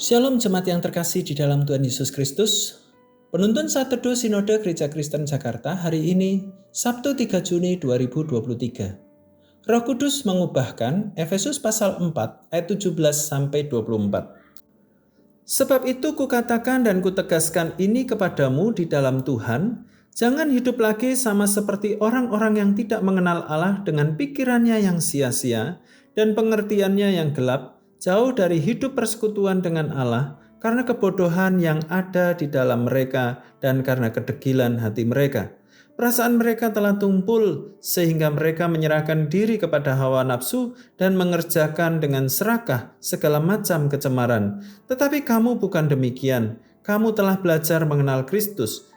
Shalom jemaat yang terkasih di dalam Tuhan Yesus Kristus. Penuntun Saat Teduh Sinode Gereja Kristen Jakarta hari ini, Sabtu 3 Juni 2023. Roh Kudus mengubahkan, Efesus pasal 4 ayat 17-24. Sebab itu kukatakan dan kutegaskan ini kepadamu di dalam Tuhan, jangan hidup lagi sama seperti orang-orang yang tidak mengenal Allah dengan pikirannya yang sia-sia dan pengertiannya yang gelap, jauh dari hidup persekutuan dengan Allah, karena kebodohan yang ada di dalam mereka dan karena kedegilan hati mereka. Perasaan mereka telah tumpul sehingga mereka menyerahkan diri kepada hawa nafsu dan mengerjakan dengan serakah segala macam kecemaran. Tetapi kamu bukan demikian. Kamu telah belajar mengenal Kristus.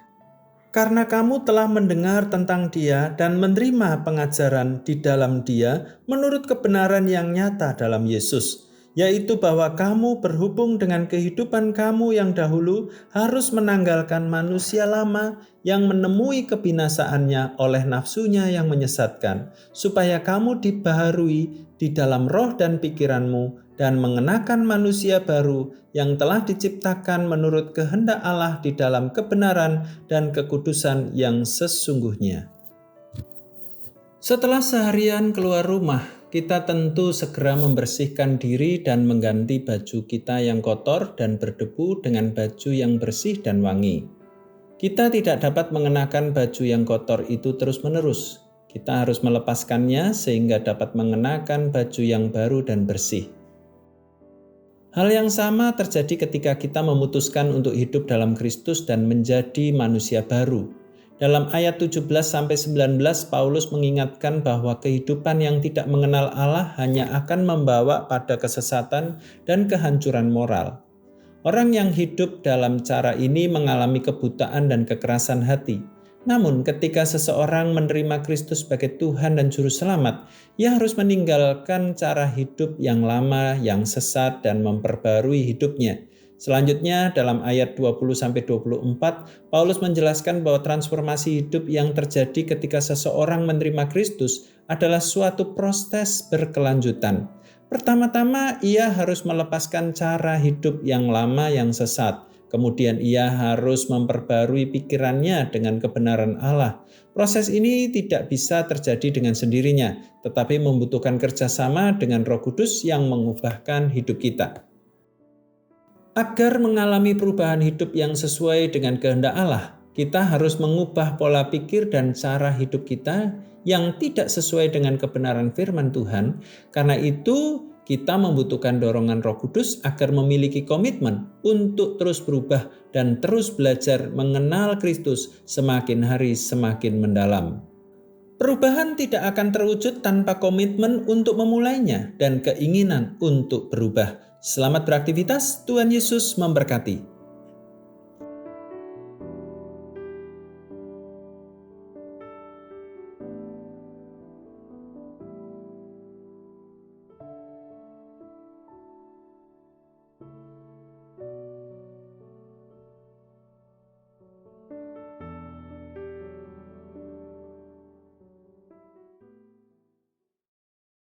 Karena kamu telah mendengar tentang Dia dan menerima pengajaran di dalam Dia menurut kebenaran yang nyata dalam Yesus, yaitu bahwa kamu berhubung dengan kehidupan kamu yang dahulu harus menanggalkan manusia lama yang menemui kebinasaannya oleh nafsunya yang menyesatkan, supaya kamu dibaharui di dalam roh dan pikiranmu dan mengenakan manusia baru yang telah diciptakan menurut kehendak Allah di dalam kebenaran dan kekudusan yang sesungguhnya. Setelah seharian keluar rumah, kita tentu segera membersihkan diri dan mengganti baju kita yang kotor dan berdebu dengan baju yang bersih dan wangi. Kita tidak dapat mengenakan baju yang kotor itu terus-menerus. Kita harus melepaskannya sehingga dapat mengenakan baju yang baru dan bersih. Hal yang sama terjadi ketika kita memutuskan untuk hidup dalam Kristus dan menjadi manusia baru. Dalam ayat 17-19 Paulus mengingatkan bahwa kehidupan yang tidak mengenal Allah hanya akan membawa pada kesesatan dan kehancuran moral. Orang yang hidup dalam cara ini mengalami kebutaan dan kekerasan hati. Namun ketika seseorang menerima Kristus sebagai Tuhan dan Juru Selamat, ia harus meninggalkan cara hidup yang lama, yang sesat, dan memperbarui hidupnya. Selanjutnya dalam ayat 20-24, Paulus menjelaskan bahwa transformasi hidup yang terjadi ketika seseorang menerima Kristus adalah suatu proses berkelanjutan. Pertama-tama ia harus melepaskan cara hidup yang lama yang sesat. Kemudian ia harus memperbarui pikirannya dengan kebenaran Allah. Proses ini tidak bisa terjadi dengan sendirinya, tetapi membutuhkan kerjasama dengan Roh Kudus yang mengubahkan hidup kita. Agar mengalami perubahan hidup yang sesuai dengan kehendak Allah, kita harus mengubah pola pikir dan cara hidup kita yang tidak sesuai dengan kebenaran firman Tuhan. Karena itu, kita membutuhkan dorongan Roh Kudus agar memiliki komitmen untuk terus berubah dan terus belajar mengenal Kristus semakin hari semakin mendalam. Perubahan tidak akan terwujud tanpa komitmen untuk memulainya dan keinginan untuk berubah. Selamat beraktivitas, Tuhan Yesus memberkati.